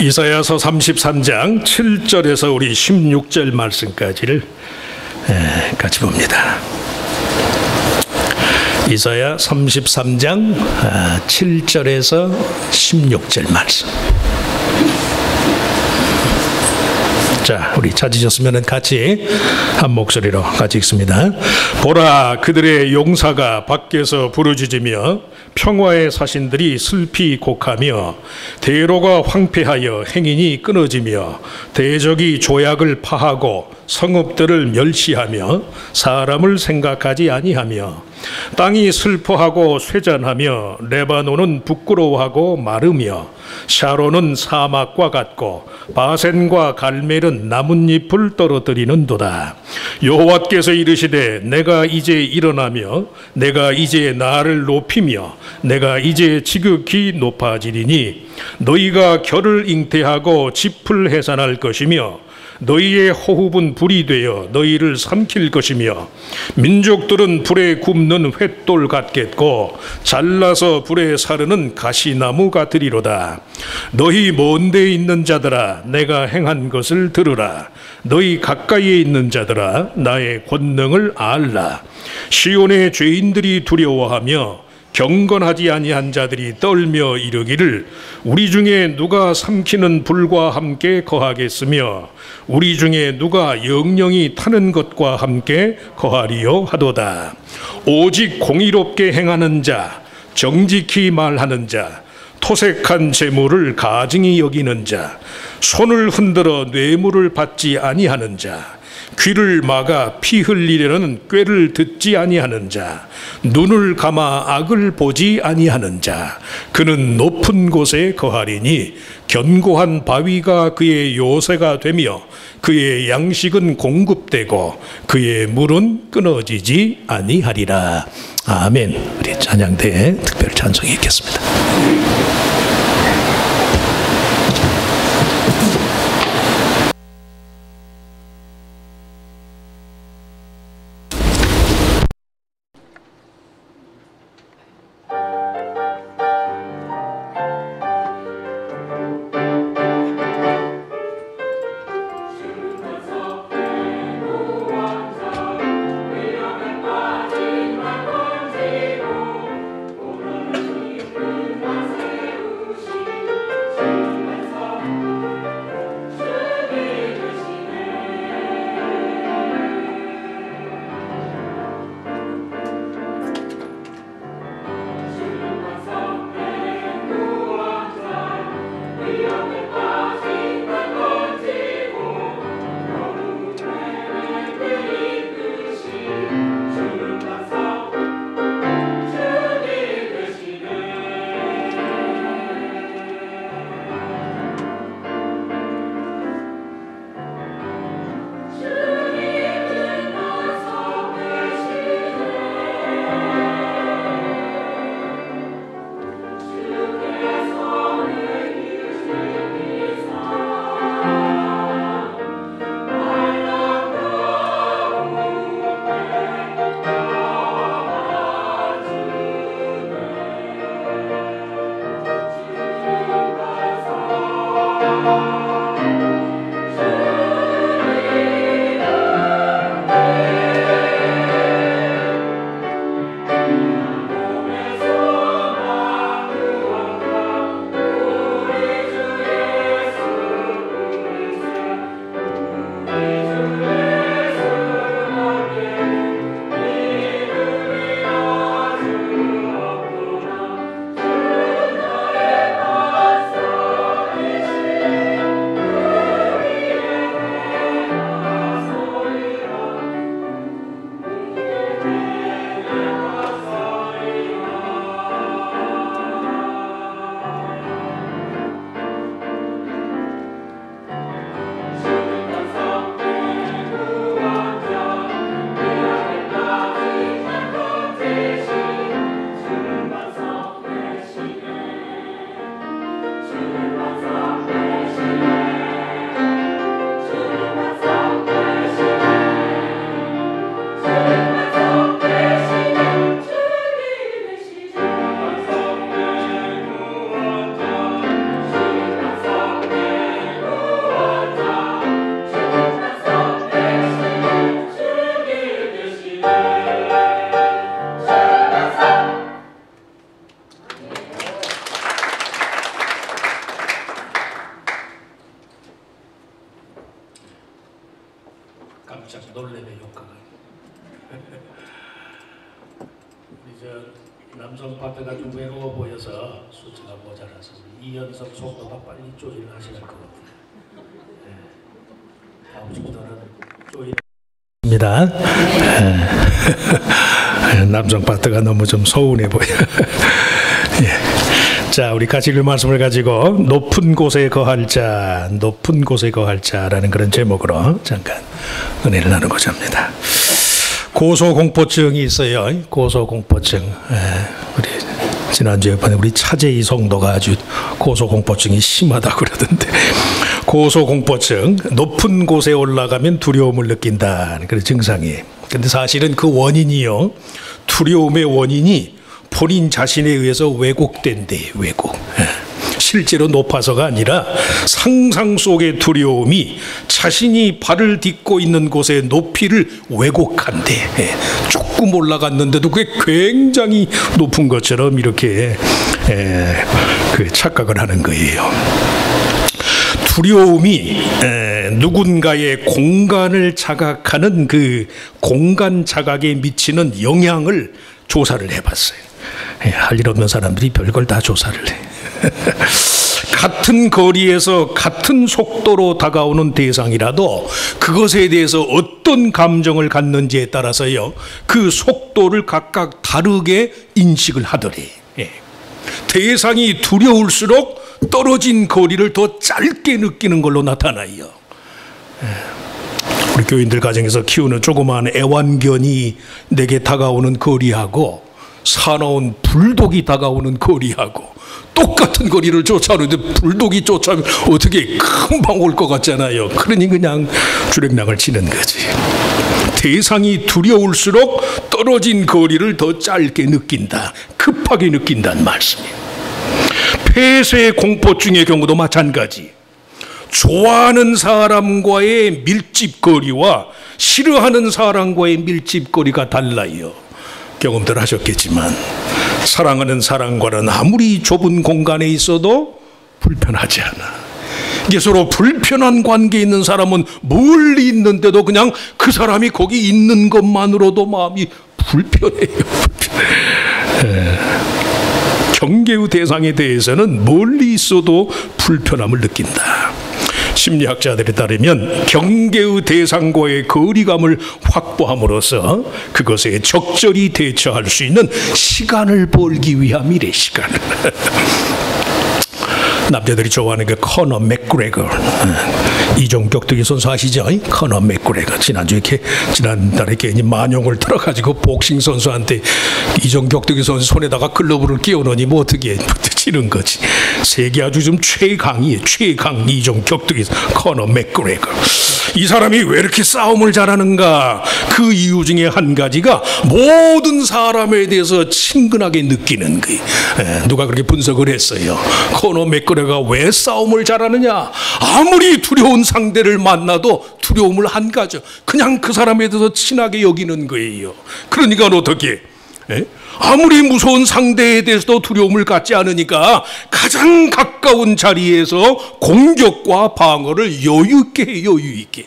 이사야서 33장 7절에서 우리 16절 말씀까지를 같이 봅니다. 이사야 33장 7절에서 16절 말씀. 자, 우리 찾으셨으면 같이 한 목소리로 같이 읽습니다. 보라, 그들의 용사가 밖에서 부르짖으며 평화의 사신들이 슬피 곡하며 대로가 황폐하여 행인이 끊어지며 대적이 조약을 파하고 성읍들을 멸시하며 사람을 생각하지 아니하며 땅이 슬퍼하고 쇠잔하며 레바논은 부끄러워하고 마르며 샤론은 사막과 같고 바센과 갈멜은 나뭇잎을 떨어뜨리는도다. 여호와께서 이르시되 내가 이제 일어나며 내가 이제 나를 높이며 내가 이제 지극히 높아지리니 너희가 결을 잉태하고 짚을 해산할 것이며 너희의 호흡은 불이 되어 너희를 삼킬 것이며 민족들은 불에 굽는 횃돌 같겠고 잘라서 불에 사르는 가시나무 같으리로다. 너희 먼 데 있는 자들아, 내가 행한 것을 들으라. 너희 가까이에 있는 자들아, 나의 권능을 알라. 시온의 죄인들이 두려워하며 경건하지 아니한 자들이 떨며 이르기를 우리 중에 누가 삼키는 불과 함께 거하겠으며 우리 중에 누가 영영이 타는 것과 함께 거하리요 하도다. 오직 공의롭게 행하는 자, 정직히 말하는 자, 토색한 재물을 가증히 여기는 자, 손을 흔들어 뇌물을 받지 아니하는 자, 귀를 막아 피 흘리려는 꾀를 듣지 아니하는 자, 눈을 감아 악을 보지 아니하는 자, 그는 높은 곳에 거하리니 견고한 바위가 그의 요새가 되며 그의 양식은 공급되고 그의 물은 끊어지지 아니하리라. 아멘. 우리 찬양대에 특별 찬송이 있겠습니다. 좀 외로워 보여서 숫자가 모자라서 이연석 속도가 빨리 조인을 하셔야 할 것 같아요. 다음 주부터는 조인입니다. 남성 파트가 너무 좀 서운해 보여. 자, 우리 같이 읽을 말씀을 가지고 높은 곳에 거할 자, 높은 곳에 거할 자라는 그런 제목으로 잠깐 은혜를 나누고자 합니다. 고소공포증이 있어요. 고소공포증. 우리 지난주에 우리 차재희 성도가 아주 고소공포증이 심하다고 그러던데, 고소공포증, 높은 곳에 올라가면 두려움을 느낀다는 그런 증상이에요. 근데 사실은 그 원인이요, 두려움의 원인이 본인 자신에 의해서 왜곡된대, 왜곡. 실제로 높아서가 아니라 상상 속의 두려움이 자신이 발을 딛고 있는 곳의 높이를 왜곡한대. 조금 올라갔는데도 그게 굉장히 높은 것처럼 이렇게 그 착각을 하는 거예요. 두려움이 누군가의 공간을 자각하는 그 공간 자각에 미치는 영향을 조사를 해봤어요. 할 일 없는 사람들이 별걸 다 조사를 해. 같은 거리에서 같은 속도로 다가오는 대상이라도 그것에 대해서 어떤 감정을 갖는지에 따라서요, 그 속도를 각각 다르게 인식을 하더래. 대상이 두려울수록 떨어진 거리를 더 짧게 느끼는 걸로 나타나요. 우리 교인들 가정에서 키우는 조그마한 애완견이 내게 다가오는 거리하고 사나운 불독이 다가오는 거리하고 똑같은 거리를 쫓아오는데 불독이 쫓아오면 어떻게 금방 올 것 같잖아요. 그러니 그냥 주랭랑을 치는 거지. 대상이 두려울수록 떨어진 거리를 더 짧게 느낀다, 급하게 느낀다는 말씀이에요. 폐쇄 공포증의 경우도 마찬가지. 좋아하는 사람과의 밀집거리와 싫어하는 사람과의 밀집거리가 달라요. 경험들 하셨겠지만 사랑하는 사람과는 아무리 좁은 공간에 있어도 불편하지 않아. 이게 서로 불편한 관계에 있는 사람은 멀리 있는데도 그냥 그 사람이 거기 있는 것만으로도 마음이 불편해요. 경계의 대상에 대해서는 멀리 있어도 불편함을 느낀다. 심리학자들에 따르면 경계의 대상과의 거리감을 확보함으로써 그것에 적절히 대처할 수 있는 시간을 벌기 위함이래, 시간을. 남자들이 좋아하는 게 커너 맥그레거, 이종 격투기 선수 아시죠? 커너 맥그레거. 지난달에 괜히 만용을 틀어가지고 복싱 선수한테 이종 격투기 선수 손에다가 글러브를 끼워넣으니 뭐 어떻게 치는 거지. 세계 아주 좀 최강이에요. 최강 이종 격투기 커너 맥그레거. 이 사람이 왜 이렇게 싸움을 잘하는가? 그 이유 중에 한 가지가 모든 사람에 대해서 친근하게 느끼는 거예요. 누가 그렇게 분석을 했어요. 커너 맥그레거가 왜 싸움을 잘하느냐? 아무리 두려운 상대를 만나도 두려움을 안 가져. 그냥 그 사람에 대해서 친하게 여기는 거예요. 그러니까 어떻게? 아무리 무서운 상대에 대해서도 두려움을 갖지 않으니까 가장 가까운 자리에서 공격과 방어를 여유있게 해, 여유있게.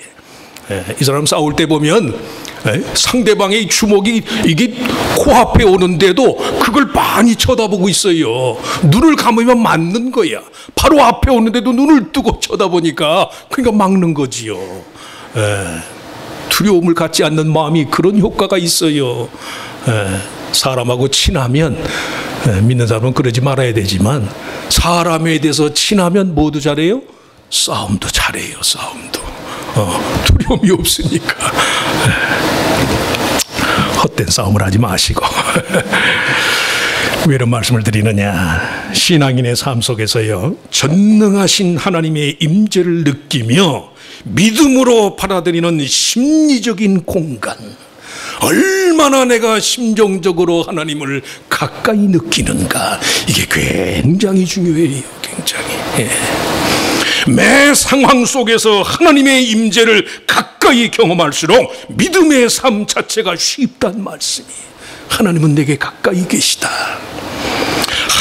이 사람 싸울 때 보면 상대방의 주먹이 이게 코앞에 오는데도 그걸 많이 쳐다보고 있어요. 눈을 감으면 맞는 거야. 바로 앞에 오는데도 눈을 뜨고 쳐다보니까 그러니까 막는 거지요. 두려움을 갖지 않는 마음이 그런 효과가 있어요. 사람하고 친하면, 믿는 사람은 그러지 말아야 되지만 사람에 대해서 친하면 뭐도 잘해요? 싸움도 잘해요. 싸움도. 두려움이 없으니까. 헛된 싸움을 하지 마시고. 왜 이런 말씀을 드리느냐? 신앙인의 삶 속에서요, 전능하신 하나님의 임재를 느끼며 믿음으로 받아들이는 심리적인 공간, 얼마나 내가 심정적으로 하나님을 가까이 느끼는가, 이게 굉장히 중요해요. 굉장히. 매 상황 속에서 하나님의 임재를 가까이 경험할수록 믿음의 삶 자체가 쉽단 말씀이에요. 하나님은 내게 가까이 계시다.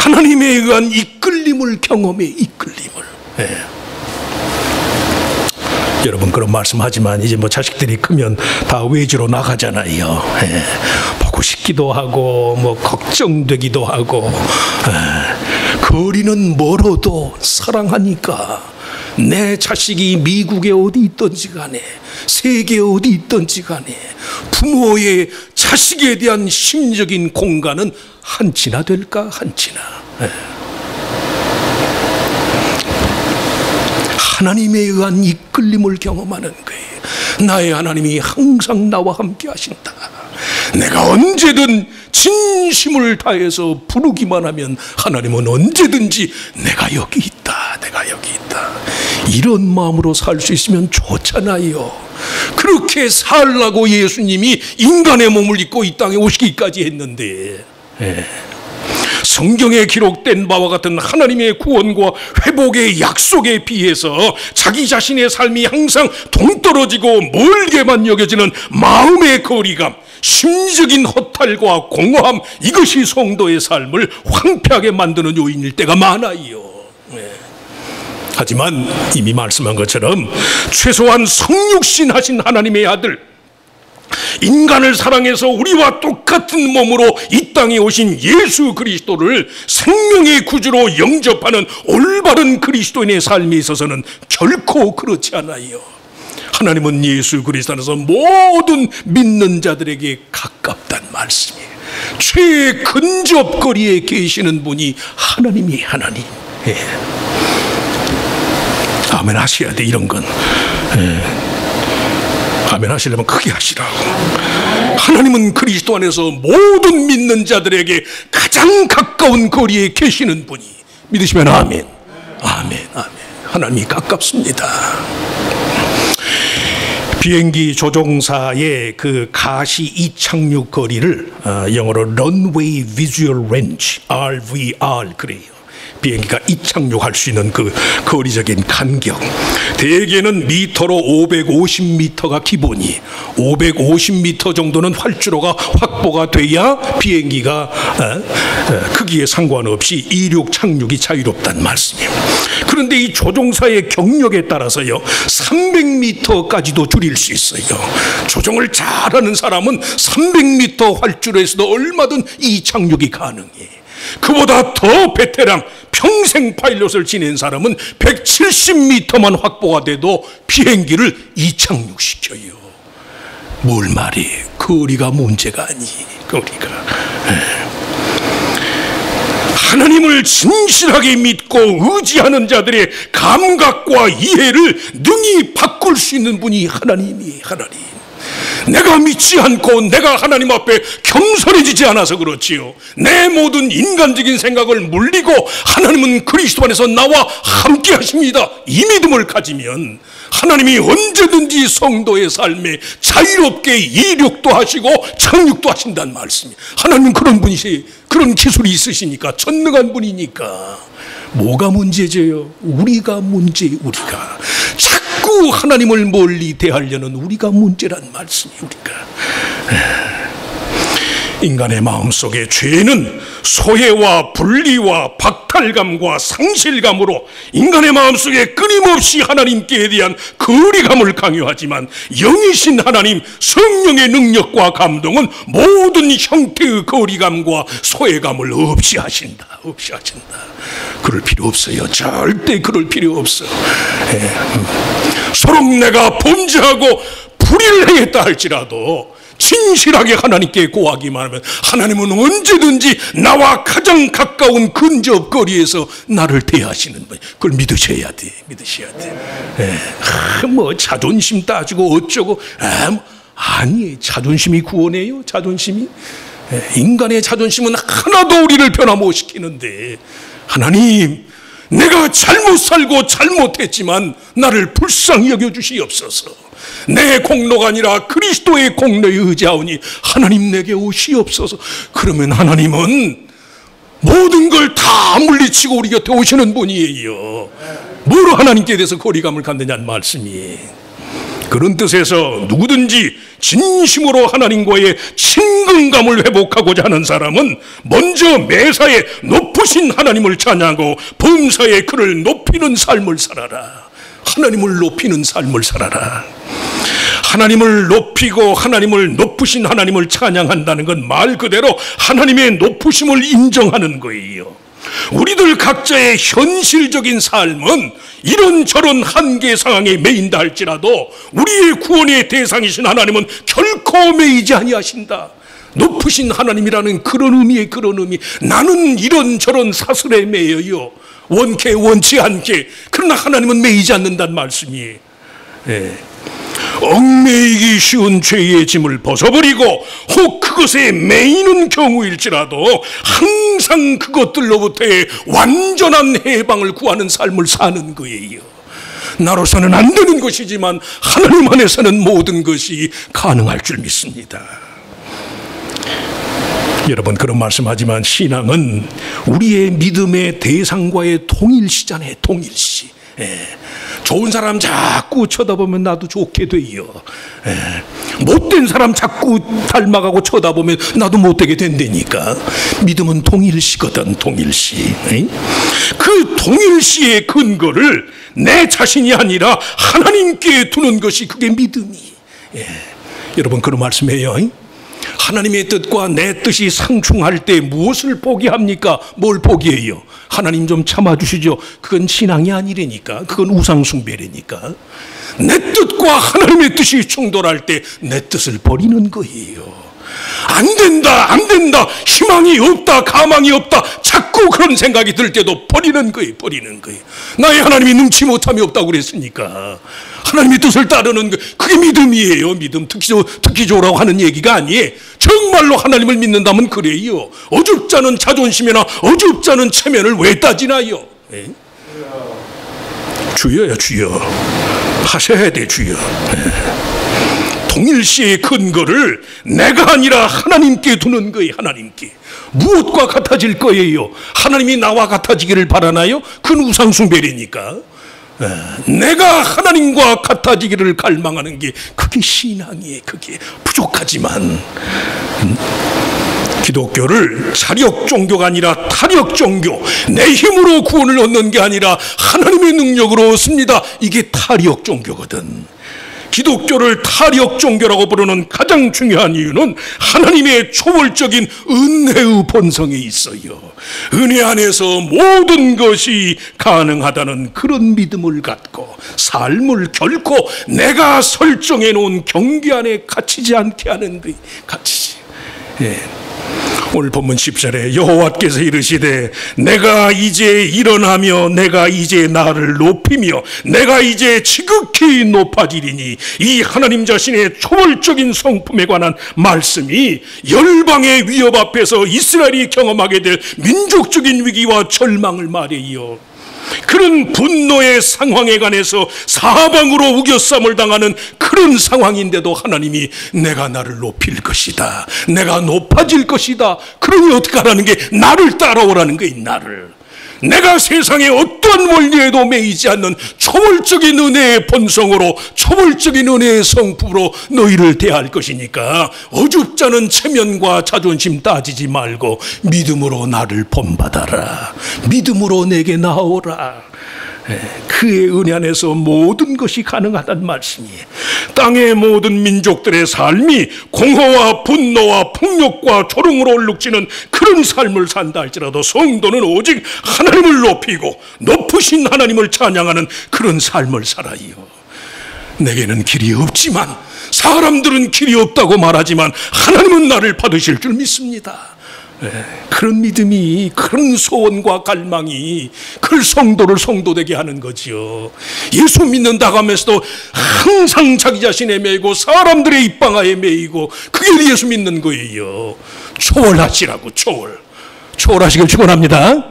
하나님에 의한 이끌림을 경험해, 이끌림을. 여러분 그런 말씀하지만 이제 뭐 자식들이 크면 다 외지로 나가잖아요. 보고 싶기도 하고 뭐 걱정되기도 하고, 거리는 멀어도 사랑하니까 내 자식이 미국에 어디 있든지 간에 세계 어디 있든지 간에 부모의 자식에 대한 심적인 공간은 한치나 될까? 한치나. 하나님에 의한 이끌림을 경험하는 거예요. 나의 하나님이 항상 나와 함께 하신다. 내가 언제든 진심을 다해서 부르기만 하면 하나님은 언제든지 내가 여기 있다, 내가 여기 있다. 이런 마음으로 살 수 있으면 좋잖아요. 그렇게 살라고 예수님이 인간의 몸을 입고 이 땅에 오시기까지 했는데, 성경에 기록된 바와 같은 하나님의 구원과 회복의 약속에 비해서 자기 자신의 삶이 항상 동떨어지고 멀게만 여겨지는 마음의 거리감, 심적인 허탈과 공허함, 이것이 성도의 삶을 황폐하게 만드는 요인일 때가 많아요. 하지만 이미 말씀한 것처럼 최소한 성육신 하신 하나님의 아들, 인간을 사랑해서 우리와 똑같은 몸으로 이 땅에 오신 예수 그리스도를 생명의 구주로 영접하는 올바른 그리스도인의 삶에 있어서는 결코 그렇지 않아요. 하나님은 예수 그리스도 안에서 모든 믿는 자들에게 가깝다는 말씀이에요. 최 근접거리에 계시는 분이 하나님이 하나님. 아멘 하셔야 돼. 이런 건 아멘 하시려면 크게 하시라고. 하나님은 그리스도 안에서 모든 믿는 자들에게 가장 가까운 거리에 계시는 분이, 믿으시면 아멘. 아멘. 아멘. 하나님이 가깝습니다. 비행기 조종사의 그 가시 이착륙 거리를 영어로 Runway Visual Range, RVR 그래요. 비행기가 이착륙할 수 있는 그 거리적인 간격, 대개는 미터로 550m가 기본이, 550m 정도는 활주로가 확보가 돼야 비행기가 크기에 상관없이 이륙 착륙이 자유롭다는 말씀이에요. 그런데 이 조종사의 경력에 따라서요 300m까지도 줄일 수 있어요. 조종을 잘하는 사람은 300m 활주로에서도 얼마든 이착륙이 가능해. 그보다 더 베테랑, 평생 파일럿을 지낸 사람은 170m만 확보가 돼도 비행기를 이착륙시켜요. 뭘 말해? 거리가 문제가 아니. 거리가. 하나님을 진실하게 믿고 의지하는 자들의 감각과 이해를 능히 바꿀 수 있는 분이 하나님이 하나님. 내가 믿지 않고 내가 하나님 앞에 겸손해지지 않아서 그렇지요. 내 모든 인간적인 생각을 물리고 하나님은 그리스도 안에서 나와 함께 하십니다, 이 믿음을 가지면 하나님이 언제든지 성도의 삶에 자유롭게 이륙도 하시고 착륙도 하신다는 말씀이에요. 하나님은 그런 분이세요. 그런 기술이 있으시니까, 전능한 분이니까. 뭐가 문제제요? 우리가 문제. 우리가 자꾸 하나님을 멀리 대하려는 우리가 문제란 말씀이에요. 우리가. 인간의 마음속에 죄는 소외와 분리와 박탈감과 상실감으로 인간의 마음속에 끊임없이 하나님께 대한 거리감을 강요하지만, 영이신 하나님 성령의 능력과 감동은 모든 형태의 거리감과 소외감을 없이 하신다. 없이 하신다. 그럴 필요 없어요. 절대 그럴 필요 없어. 서로 내가 범죄하고 불의를 행했다 할지라도 진실하게 하나님께 고하기만 하면 하나님은 언제든지 나와 가장 가까운 근접거리에서 나를 대하시는 분. 그걸 믿으셔야 돼. 믿으셔야 돼. 뭐 자존심 따지고 어쩌고, 아니, 자존심이 구원해요? 자존심이? 인간의 자존심은 하나도 우리를 변화 못 시키는데, 하나님, 내가 잘못 살고 잘못했지만 나를 불쌍히 여겨주시옵소서. 내 공로가 아니라 그리스도의 공로에 의지하오니 하나님 내게 오시옵소서. 그러면 하나님은 모든 걸 다 물리치고 우리 곁에 오시는 분이에요. 뭐로 하나님께 대해서 거리감을 갖느냐는 말씀이에요. 그런 뜻에서 누구든지 진심으로 하나님과의 친근감을 회복하고자 하는 사람은 먼저 매사에 높으신 하나님을 찬양하고 범사에 그를 높이는 삶을 살아라. 하나님을 높이는 삶을 살아라. 하나님을 높이고 하나님을 높으신 하나님을 찬양한다는 건 말 그대로 하나님의 높으심을 인정하는 거예요. 우리들 각자의 현실적인 삶은 이런저런 한계 상황에 매인다 할지라도 우리의 구원의 대상이신 하나님은 결코 매이지 아니하신다. 높으신 하나님이라는 그런 의미의 그런 의미. 나는 이런저런 사슬에 매여요. 원케 원치 않게. 그러나 하나님은 매이지 않는다는 말씀이에요. 얽매이기 쉬운 죄의 짐을 벗어버리고 혹 그것에 매이는 경우일지라도 항상 그것들로부터의 완전한 해방을 구하는 삶을 사는 거예요. 나로서는 안 되는 것이지만 하나님 안에서는 모든 것이 가능할 줄 믿습니다. 여러분, 그런 말씀하지만 신앙은 우리의 믿음의 대상과의 동일시잖아요. 동일시. 좋은 사람 자꾸 쳐다보면 나도 좋게 돼요. 못된 사람 자꾸 닮아가고 쳐다보면 나도 못되게 된다니까. 믿음은 동일시거든. 동일시. 그 동일시의 근거를 내 자신이 아니라 하나님께 두는 것이 그게 믿음이. 여러분, 그런 말씀해요. 하나님의 뜻과 내 뜻이 상충할 때 무엇을 포기합니까? 뭘 포기해요? 하나님 좀 참아주시죠. 그건 신앙이 아니라니까. 그건 우상숭배라니까. 내 뜻과 하나님의 뜻이 충돌할 때 내 뜻을 버리는 거예요. 안 된다, 안 된다, 희망이 없다, 가망이 없다, 자꾸 그런 생각이 들 때도 버리는 거예요. 버리는 거예요. 나의 하나님이 능치 못함이 없다고 그랬으니까 하나님의 뜻을 따르는 거, 그게 믿음이에요. 믿음. 특기 좋으라고 하는 얘기가 아니에요. 정말로 하나님을 믿는다면 그래요. 어줍잖은 자존심이나 어줍잖은 체면을 왜 따지나요? 주여야 주여 하셔야 돼. 주여. 동일시의 근거를 내가 아니라 하나님께 두는 거예요. 하나님께. 무엇과 같아질 거예요? 하나님이 나와 같아지기를 바라나요? 그건 우상숭배라니까. 내가 하나님과 같아지기를 갈망하는 게 그게 신앙이에요. 그게 부족하지만 기독교를 자력 종교가 아니라 타력 종교, 내 힘으로 구원을 얻는 게 아니라 하나님의 능력으로 얻습니다. 이게 타력 종교거든. 기독교를 타력 종교라고 부르는 가장 중요한 이유는 하나님의 초월적인 은혜의 본성에 있어요. 은혜 안에서 모든 것이 가능하다는 그런 믿음을 갖고 삶을 결코 내가 설정해 놓은 경계 안에 갇히지 않게 하는 것. 갇히지. 오늘 본문 10절에 여호와께서 이르시되 내가 이제 일어나며 내가 이제 나를 높이며 내가 이제 지극히 높아지리니, 이 하나님 자신의 초월적인 성품에 관한 말씀이 열방의 위협 앞에서 이스라엘이 경험하게 될 민족적인 위기와 절망을 말해요. 그런 분노의 상황에 관해서 사방으로 우겨쌈을 당하는 그런 상황인데도 하나님이 내가 나를 높일 것이다, 내가 높아질 것이다. 그러니 어떻게 하라는 게 나를 따라오라는 거예요. 나를. 내가 세상에 어떠한 원리에도 매이지 않는 초월적인 은혜의 본성으로, 초월적인 은혜의 성품으로 너희를 대할 것이니까 어줍잖은 체면과 자존심 따지지 말고 믿음으로 나를 본받아라. 믿음으로 내게 나오라. 그의 은혜 안에서 모든 것이 가능하다는 말씀이에요. 땅의 모든 민족들의 삶이 공허와 분노와 폭력과 조롱으로 얼룩지는 그런 삶을 산다 할지라도 성도는 오직 하나님을 높이고 높으신 하나님을 찬양하는 그런 삶을 살아요. 내게는 길이 없지만, 사람들은 길이 없다고 말하지만 하나님은 나를 받으실 줄 믿습니다. 그런 믿음이, 그런 소원과 갈망이 그 성도를 성도되게 하는 거지요. 예수 믿는다고 하면서도 항상 자기 자신에 매이고 사람들의 입방아에 매이고, 그게 예수 믿는 거예요. 초월하시라고. 초월하시길 축원합니다.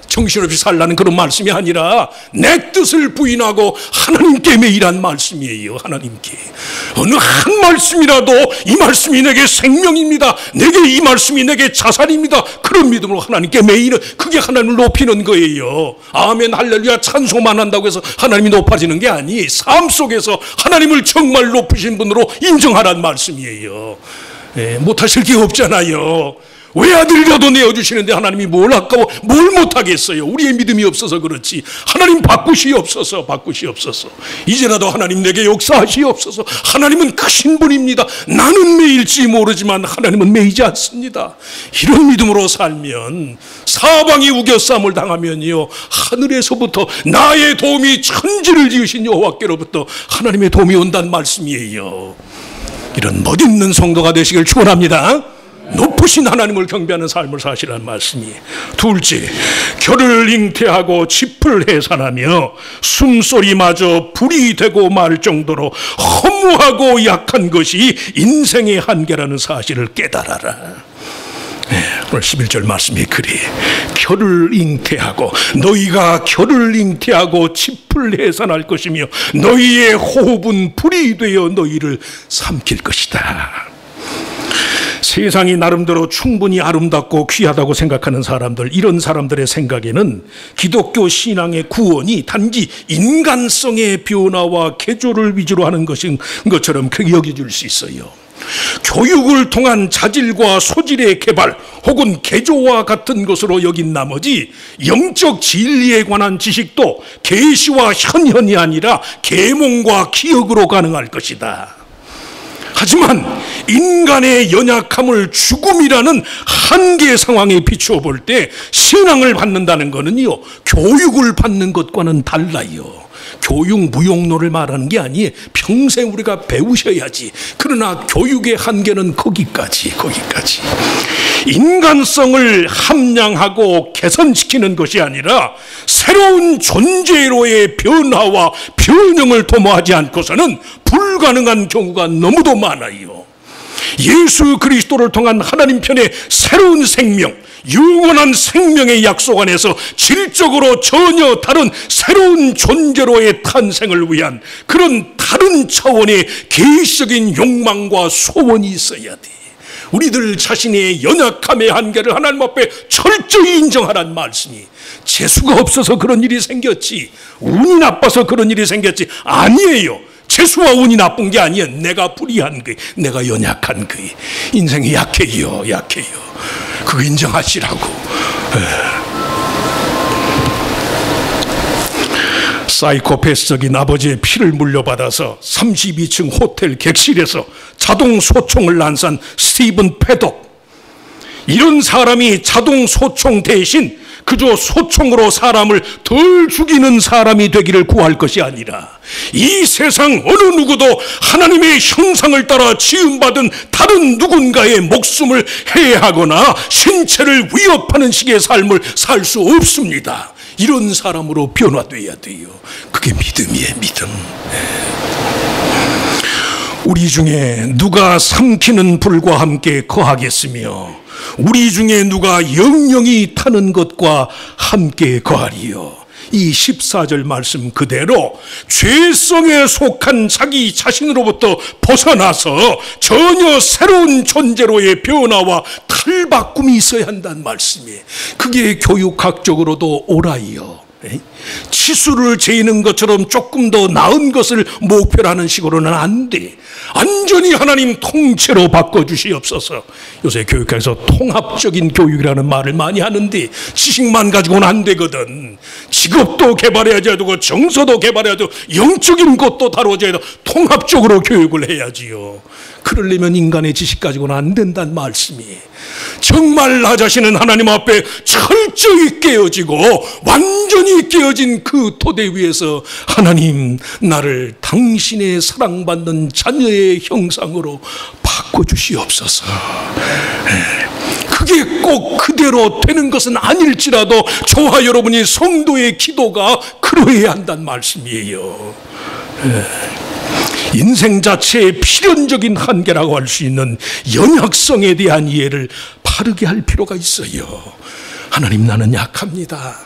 정신없이 살라는 그런 말씀이 아니라 내 뜻을 부인하고 하나님께 매이란 말씀이에요. 하나님께. 어느 한 말씀이라도 이 말씀이 내게 생명입니다, 내게 이 말씀이 내게 자산입니다, 그런 믿음으로 하나님께 매이는, 그게 하나님을 높이는 거예요. 아멘 할렐루야 찬송만 한다고 해서 하나님이 높아지는 게 아니, 삶 속에서 하나님을 정말 높으신 분으로 인정하라는 말씀이에요. 못하실 게 없잖아요. 외아들이라도 내어주시는데 하나님이 뭘 아까워, 뭘 못하겠어요. 우리의 믿음이 없어서 그렇지. 하나님 바꾸시옵소서, 바꾸시옵소서. 이제라도 하나님 내게 역사하시옵소서. 하나님은 크신 분입니다. 나는 매일지 모르지만 하나님은 매이지 않습니다. 이런 믿음으로 살면, 사방이 우겨싸움을 당하면요, 하늘에서부터 나의 도움이 천지를 지으신 여호와께로부터 하나님의 도움이 온다는 말씀이에요. 이런 멋있는 성도가 되시길 축원합니다. 높으신 하나님을 경배하는 삶을 사시라는 말씀이에요. 둘째, 결을 잉태하고 짚을 해산하며 숨소리마저 불이 되고 말 정도로 허무하고 약한 것이 인생의 한계라는 사실을 깨달아라. 오늘 11절 말씀이 그래. 결을 잉태하고, 너희가 결을 잉태하고 짚을 해산할 것이며 너희의 호흡은 불이 되어 너희를 삼킬 것이다. 세상이 나름대로 충분히 아름답고 귀하다고 생각하는 사람들, 이런 사람들의 생각에는 기독교 신앙의 구원이 단지 인간성의 변화와 개조를 위주로 하는 것인 것처럼 그렇게 여겨질 수 있어요. 교육을 통한 자질과 소질의 개발 혹은 개조와 같은 것으로 여긴 나머지 영적 진리에 관한 지식도 계시와 현현이 아니라 계몽과 기억으로 가능할 것이다. 하지만 인간의 연약함을 죽음이라는 한계 상황에 비추어 볼 때 신앙을 받는다는 것은요, 교육을 받는 것과는 달라요. 교육 무용론을 말하는 게 아니에요. 평생 우리가 배우셔야지. 그러나 교육의 한계는 거기까지. 인간성을 함량하고 개선시키는 것이 아니라 새로운 존재로의 변화와 변형을 도모하지 않고서는 불가능한 경우가 너무도 많아요. 예수 그리스도를 통한 하나님 편의 새로운 생명, 영원한 생명의 약속 안에서 질적으로 전혀 다른 새로운 존재로의 탄생을 위한 그런 다른 차원의 계시적인 욕망과 소원이 있어야 돼. 우리들 자신의 연약함의 한계를 하나님 앞에 철저히 인정하라는 말씀이, 재수가 없어서 그런 일이 생겼지, 운이 나빠서 그런 일이 생겼지, 아니에요. 재수와 운이 나쁜 게 아니에요. 내가 불의한 거예요. 내가 연약한 거예요. 인생이 약해요. 그거 인정하시라고. 사이코패스적인 아버지의 피를 물려받아서 32층 호텔 객실에서 자동 소총을 난사한 스티븐 패독, 이런 사람이 자동 소총 대신 그저 소총으로 사람을 덜 죽이는 사람이 되기를 구할 것이 아니라 이 세상 어느 누구도 하나님의 형상을 따라 지음받은 다른 누군가의 목숨을 해하거나 신체를 위협하는 식의 삶을 살 수 없습니다. 이런 사람으로 변화돼야 돼요. 그게 믿음이에요, 믿음. 우리 중에 누가 삼키는 불과 함께 거하겠으며 우리 중에 누가 영영이 타는 것과 함께 거하리요. 이 14절 말씀 그대로 죄성에 속한 자기 자신으로부터 벗어나서 전혀 새로운 존재로의 변화와 탈바꿈이 있어야 한다는 말씀이에요. 그게 교육학적으로도 옳아요. 치수를 재는 것처럼 조금 더 나은 것을 목표로 하는 식으로는 안 돼. 완전히 하나님 통째로 바꿔주시옵소서. 요새 교육학에서 통합적인 교육이라는 말을 많이 하는데 지식만 가지고는 안 되거든. 직업도 개발해야 되고 정서도 개발해야 되고 영적인 것도 다뤄져야 되고 통합적으로 교육을 해야지요. 그러려면 인간의 지식 가지고는 안 된다는 말씀이에요. 정말 나 자신은 하나님 앞에 철저히 깨어지고 완전히 깨어진 그 토대 위에서 하나님, 나를 당신의 사랑받는 자녀의 형상으로 바꿔주시옵소서. 그게 꼭 그대로 되는 것은 아닐지라도 저와 여러분이 성도의 기도가 그러해야 한다는 말씀이에요. 인생 자체의 필연적인 한계라고 할 수 있는 연약성에 대한 이해를 바르게 할 필요가 있어요. 하나님, 나는 약합니다.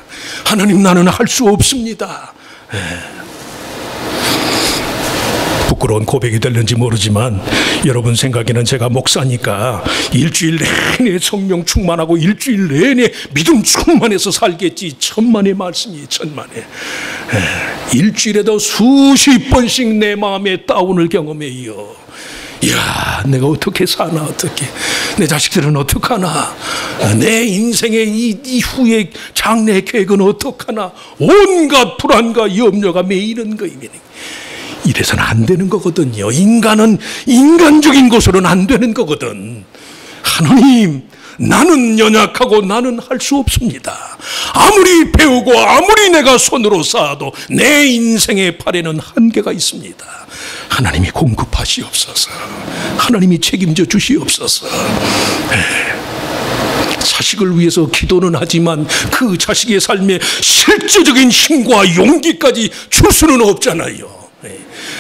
하나님, 나는 할 수 없습니다. 부끄러운 고백이 될는지 모르지만 여러분 생각에는 제가 목사니까 일주일 내내 성령 충만하고 일주일 내내 믿음 충만해서 살겠지. 천만의 말씀이 천만의. 일주일에도 수십 번씩 내 마음의 다운을 경험해요. 이야, 내가 어떻게 사나, 어떻게. 내 자식들은 어떡하나. 내 인생의 이후의 장래 계획은 어떡하나. 온갖 불안과 염려가 매이는 거입니다. 이래서는 안 되는 거거든요. 인간은 인간적인 것으로는 안 되는 거거든. 하나님, 나는 연약하고 나는 할 수 없습니다. 아무리 배우고 아무리 내가 손으로 쌓아도 내 인생의 팔에는 한계가 있습니다. 하나님이 공급하시옵소서. 하나님이 책임져 주시옵소서. 자식을 위해서 기도는 하지만 그 자식의 삶에 실제적인 힘과 용기까지 줄 수는 없잖아요.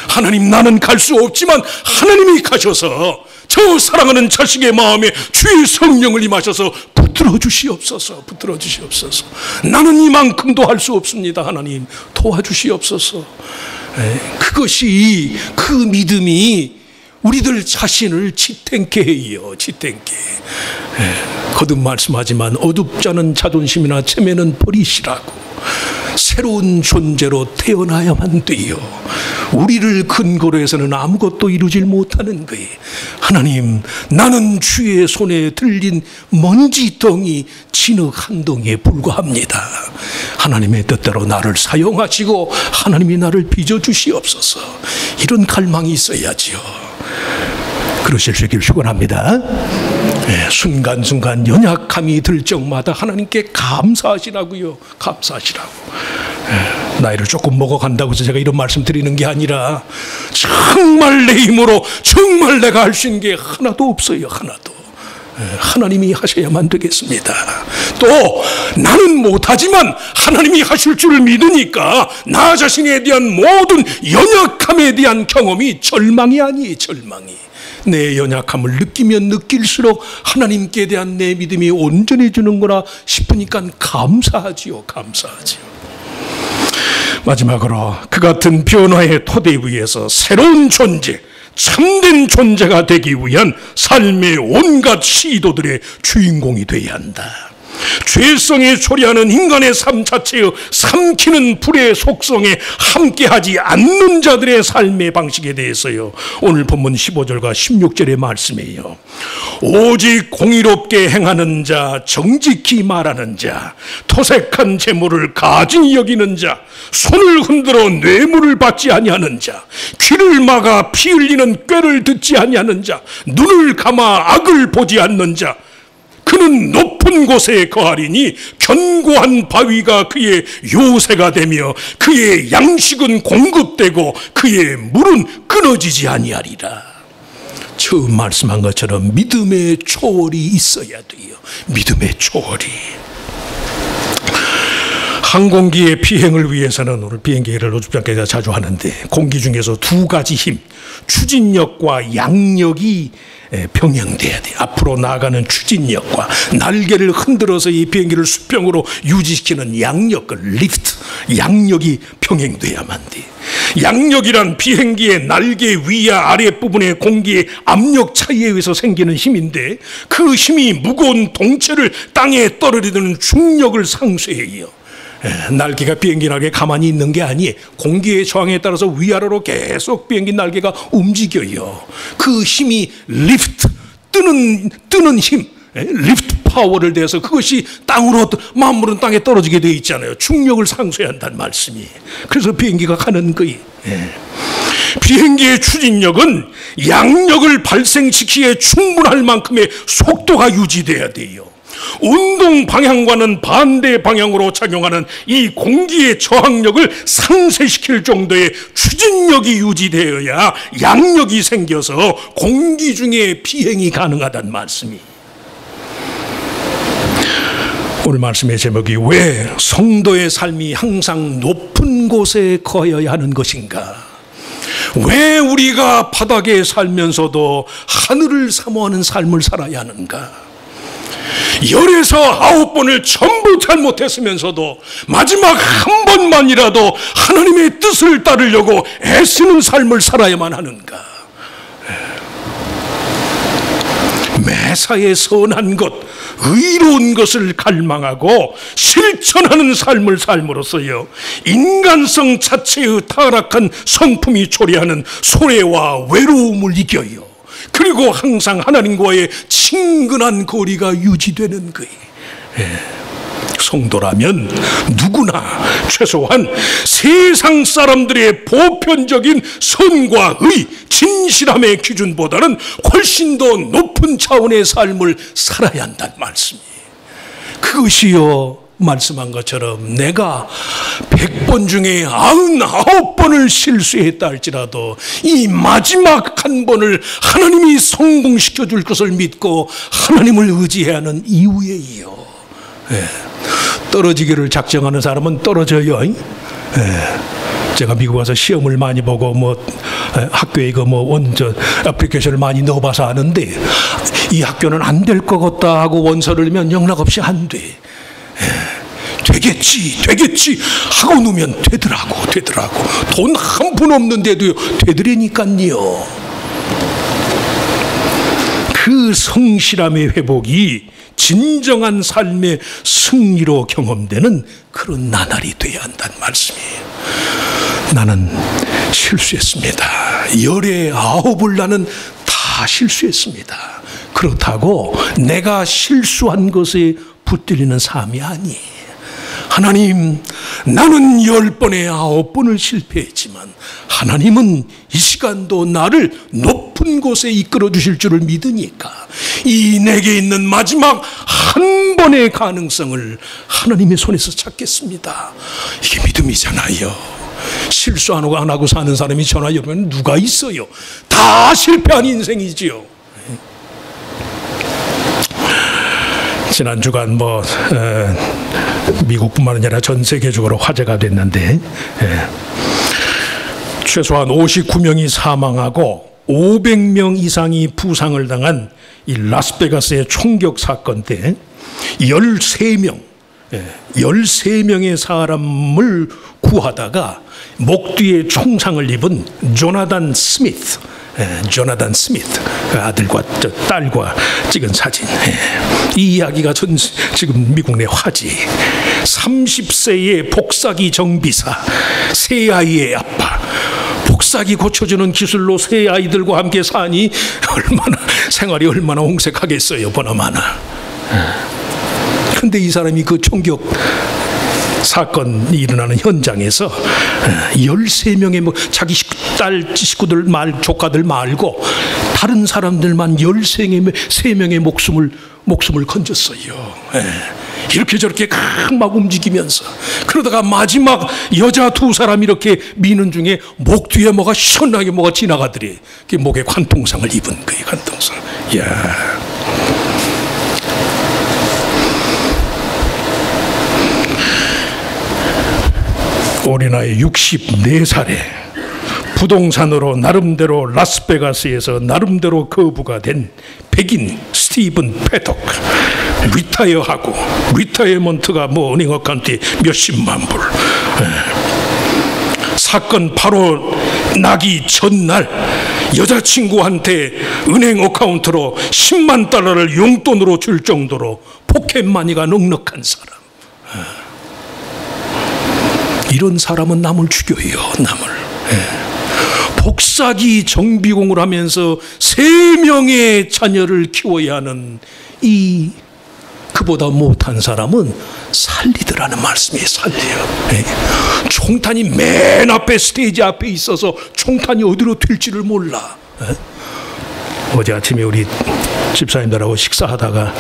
하나님, 나는 갈 수 없지만 하나님이 가셔서 저 사랑하는 자식의 마음에 주의 성령을 임하셔서 붙들어 주시옵소서. 붙들어 주시옵소서. 나는 이만큼도 할 수 없습니다. 하나님 도와주시옵소서. 그것이, 그 믿음이 우리들 자신을 지탱케 해요. 지탱케. 거듭 말씀하지만 어둡지 않은 자존심이나 체면은 버리시라고. 새로운 존재로 태어나야만 돼요. 우리를 근거로 해서는 아무것도 이루질 못하는 거예요. 하나님, 나는 주의 손에 들린 먼지덩이 진흙 한 덩이에 불과합니다. 하나님의 뜻대로 나를 사용하시고 하나님이 나를 빚어주시옵소서. 이런 갈망이 있어야지요. 그러실 수 있기를 축원합니다. 순간순간 연약함이 들 적마다 하나님께 감사하시라고요. 감사하시라고. 나이를 조금 먹어간다고 해서 제가 이런 말씀 드리는 게 아니라 정말 내 힘으로 정말 내가 할 수 있는 게 하나도 없어요. 하나도. 하나님이 하셔야만 되겠습니다. 또 나는 못하지만 하나님이 하실 줄 믿으니까 나 자신에 대한 모든 연약함에 대한 경험이 절망이 아니에요. 절망이. 내 연약함을 느끼면 느낄수록 하나님께 대한 내 믿음이 온전해지는구나 싶으니까 감사하지요. 감사하지요. 마지막으로 그 같은 변화의 토대 위에서 새로운 존재, 참된 존재가 되기 위한 삶의 온갖 시도들의 주인공이 되어야 한다. 죄성에 초래하는 인간의 삶 자체의 삼키는 불의 속성에 함께하지 않는 자들의 삶의 방식에 대해서요, 오늘 본문 15절과 16절의 말씀이에요. 오직 공의롭게 행하는 자, 정직히 말하는 자, 토색한 재물을 가증히 여기는 자, 손을 흔들어 뇌물을 받지 아니하는 자, 귀를 막아 피 흘리는 꾀를 듣지 아니하는 자, 눈을 감아 악을 보지 않는 자, 그는 높은 곳에 거하리니 견고한 바위가 그의 요새가 되며 그의 양식은 공급되고 그의 물은 끊어지지 아니하리라. 처음 말씀한 것처럼 믿음의 초월이 있어야 돼요. 믿음의 초월이. 항공기의 비행을 위해서는, 오늘 비행기를 노주병께서 자주 하는데, 공기 중에서 두 가지 힘, 추진력과 양력이 병행돼야 돼요. 앞으로 나아가는 추진력과 날개를 흔들어서 이 비행기를 수평으로 유지시키는 양력, 리프트, 양력이 병행돼야만 돼요. 양력이란 비행기의 날개 위와 아랫부분의 공기의 압력 차이에 의해서 생기는 힘인데, 그 힘이 무거운 동체를 땅에 떨어뜨리는 중력을 상쇄해요. 날개가 비행기 날개에 가만히 있는 게 아니에요. 공기의 저항에 따라서 위아래로 계속 비행기 날개가 움직여요. 그 힘이 리프트, 뜨는 힘, 리프트 파워를 대해서 그것이 땅으로, 만물은 땅에 떨어지게 되어 있잖아요. 중력을 상쇄한다는 말씀이. 그래서 비행기가 가는 거예요. 비행기의 추진력은 양력을 발생시키기에 충분할 만큼의 속도가 유지돼야 돼요. 운동 방향과는 반대 방향으로 작용하는 이 공기의 저항력을 상쇄시킬 정도의 추진력이 유지되어야 양력이 생겨서 공기 중에 비행이 가능하다는 말씀이. 오늘 말씀의 제목이 왜 성도의 삶이 항상 높은 곳에 거해야 하는 것인가? 왜 우리가 바닥에 살면서도 하늘을 사모하는 삶을 살아야 하는가? 10에서 9번을 전부 잘못했으면서도 마지막 한 번만이라도 하나님의 뜻을 따르려고 애쓰는 삶을 살아야만 하는가? 매사에 선한 것, 의로운 것을 갈망하고 실천하는 삶을 삶으로써요, 인간성 자체의 타락한 성품이 초래하는 소외와 외로움을 이겨요. 그리고 항상 하나님과의 친근한 거리가 유지되는 거예요. 성도라면 누구나 최소한 세상 사람들의 보편적인 선과 의, 진실함의 기준보다는 훨씬 더 높은 차원의 삶을 살아야 한다는 말씀이에요. 그것이요, 말씀한 것처럼 내가 100번 중에 99번을 실수했다 할지라도 이 마지막 한 번을 하나님이 성공시켜 줄 것을 믿고 하나님을 의지해야 하는 이유예요. 떨어지기를 작정하는 사람은 떨어져요. 제가 미국 와서 시험을 많이 보고 학교에 원저 애플리케이션을 많이 넣어봐서 아는데, 이 학교는 안 될 것 같다 하고 원서를 넣으면 영락없이 안 돼. 되겠지 하고 놓으면 되더라고. 돈 한 푼 없는데도 되더라니까요. 그 성실함의 회복이 진정한 삶의 승리로 경험되는 그런 나날이 되어야 한다는 말씀이에요. 나는 실수했습니다. 열의 9을 나는 다 실수했습니다. 그렇다고 내가 실수한 것에 붙들리는 삶이 아니에요. 하나님, 나는 10번에 9번을 실패했지만 하나님은 이 시간도 나를 높은 곳에 이끌어 주실 줄을 믿으니까 이 내게 있는 마지막 한 번의 가능성을 하나님의 손에서 찾겠습니다. 이게 믿음이잖아요. 실수 안 하고 사는 사람이 전화 열면 누가 있어요? 다 실패한 인생이지요. 지난 주간 미국뿐만 아니라 전 세계적으로 화제가 됐는데, 최소한 59명이 사망하고 500명 이상이 부상을 당한 이 라스베가스의 총격 사건 때 13명의 사람을 구하다가 목 뒤에 총상을 입은 조나단 스미스, 그 아들과 딸과 찍은 사진. 이 이야기가 지금 미국 내 화제. 30세의 복사기 정비사, 세 아이의 아빠. 복사기 고쳐주는 기술로 세 아이들과 함께 사니 생활이 얼마나 홍색하겠어요, 보나마나. 근데 이 사람이 그 총격 사건이 일어나는 현장에서 13명의 자기 식구들 조카들 말고 다른 사람들만 13명의 목숨을 건졌어요. 이렇게 저렇게 막 움직이면서, 그러다가 마지막 여자 2사람이 이렇게 미는 중에 목 뒤에 시원하게 지나가더래. 목에 관통상을 입은 거예요. 관통상. 이야. 어린아이 64살에 부동산으로 나름대로 라스베가스에서 나름대로 거부가 된 백인 스티븐 패덕, 리타이어하고, 리타이어먼트가 은행 어카운트에 몇십만 불. 사건 바로 나기 전날 여자친구한테 은행 어카운트로 10만 달러를 용돈으로 줄 정도로 포켓마니가 넉넉한 사람. 이런 사람은 남을 죽여요. 복사기 정비공을 하면서 3명의 자녀를 키워야 하는 그보다 못한 사람은 살리더라는 말씀이에요. 살려요. 총탄이 맨 앞에, 스테이지 앞에 있어서 총탄이 어디로 튈지를 몰라. 어제 아침에 우리 집사님들하고 식사하다가,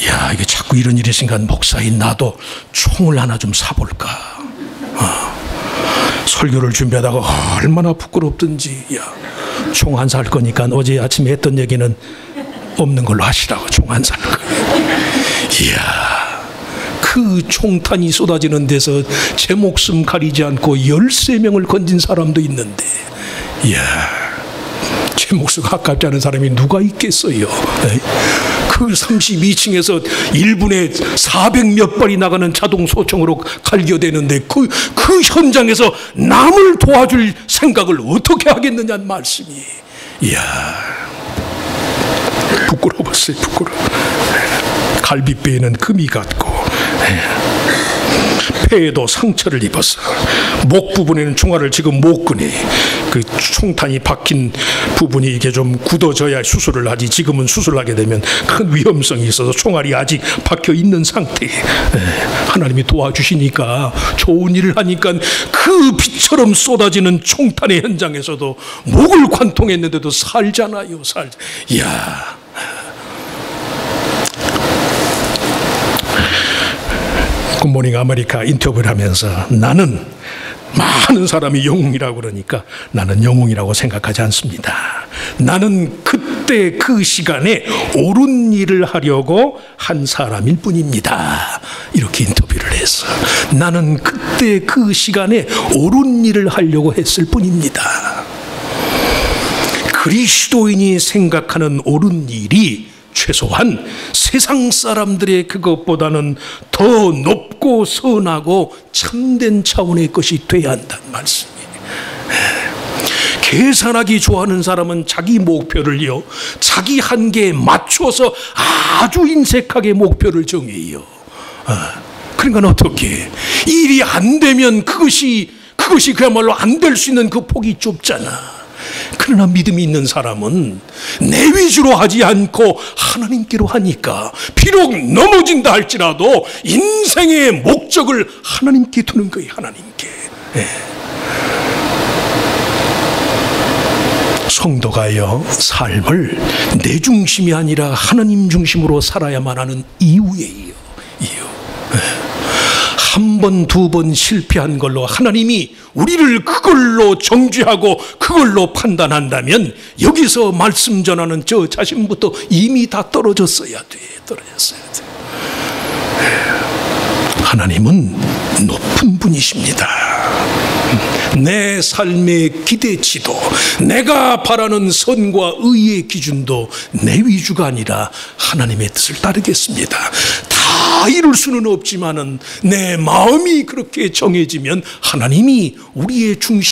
야, 이게 자꾸 이런 일이 있으니까 목사인 나도 총을 하나 좀 사볼까. 설교를 준비하다가 얼마나 부끄럽든지, 총 안 살 거니까 어제 아침에 했던 얘기는 없는 걸로 하시라고. 총 안 살 거예요. 이야, 그 총탄이 쏟아지는 데서 제 목숨 가리지 않고 13명을 건진 사람도 있는데, 이야, 제 목숨 아깝지 않은 사람이 누가 있겠어요. 그 32층에서 1분에 400몇 발이 나가는 자동 소총으로 갈겨대는데 그 현장에서 남을 도와줄 생각을 어떻게 하겠느냐는 말씀이. 이야, 부끄러웠어요. 부끄러워. 갈비뼈에는 금이 같고. 폐에도 상처를 입어서 목 부분에는 총알을 지금 못 끄니 그 총탄이 박힌 부분이 이게 좀 굳어져야 수술을 하지. 지금은 수술하게 되면 큰 위험성이 있어서 총알이 아직 박혀 있는 상태. 하나님이 도와주시니까 좋은 일을 하니까 그 빛처럼 쏟아지는 총탄의 현장에서도 목을 관통했는데도 살잖아요. 이야. 굿모닝 아메리카 인터뷰를 하면서 나는 많은 사람이 영웅이라고 그러니까 나는 영웅이라고 생각하지 않습니다. 나는 그때 그 시간에 옳은 일을 하려고 한 사람일 뿐입니다. 이렇게 인터뷰를 했어. 나는 그때 그 시간에 옳은 일을 하려고 했을 뿐입니다. 그리스도인이 생각하는 옳은 일이 최소한 세상 사람들의 그것보다는 더 높고 선하고 참된 차원의 것이 돼야 한다는 말씀이에요. 계산하기 좋아하는 사람은 자기 목표를요, 자기 한계에 맞춰서 아주 인색하게 목표를 정해요. 그러니까 어떻게 일이 안 되면 그것이 그야말로 안 될 수 있는 그 폭이 좁잖아. 그러나 믿음이 있는 사람은 내 위주로 하지 않고 하나님께로 하니까 비록 넘어진다 할지라도 인생의 목적을 하나님께 두는 거예요. 하나님께. 성도가요, 삶을 내 중심이 아니라 하나님 중심으로 살아야만 하는 이유예요. 한 번, 두 번 실패한 걸로 하나님이 우리를 그걸로 정죄하고 그걸로 판단한다면 여기서 말씀 전하는 저 자신부터 이미 다 떨어졌어야 돼. 하나님은 높은 분이십니다. 내 삶의 기대치도, 내가 바라는 선과 의의 기준도 내 위주가 아니라 하나님의 뜻을 따르겠습니다. 다 이룰 수는 없지만은 내 마음이 그렇게 정해지면 하나님이 우리의 중심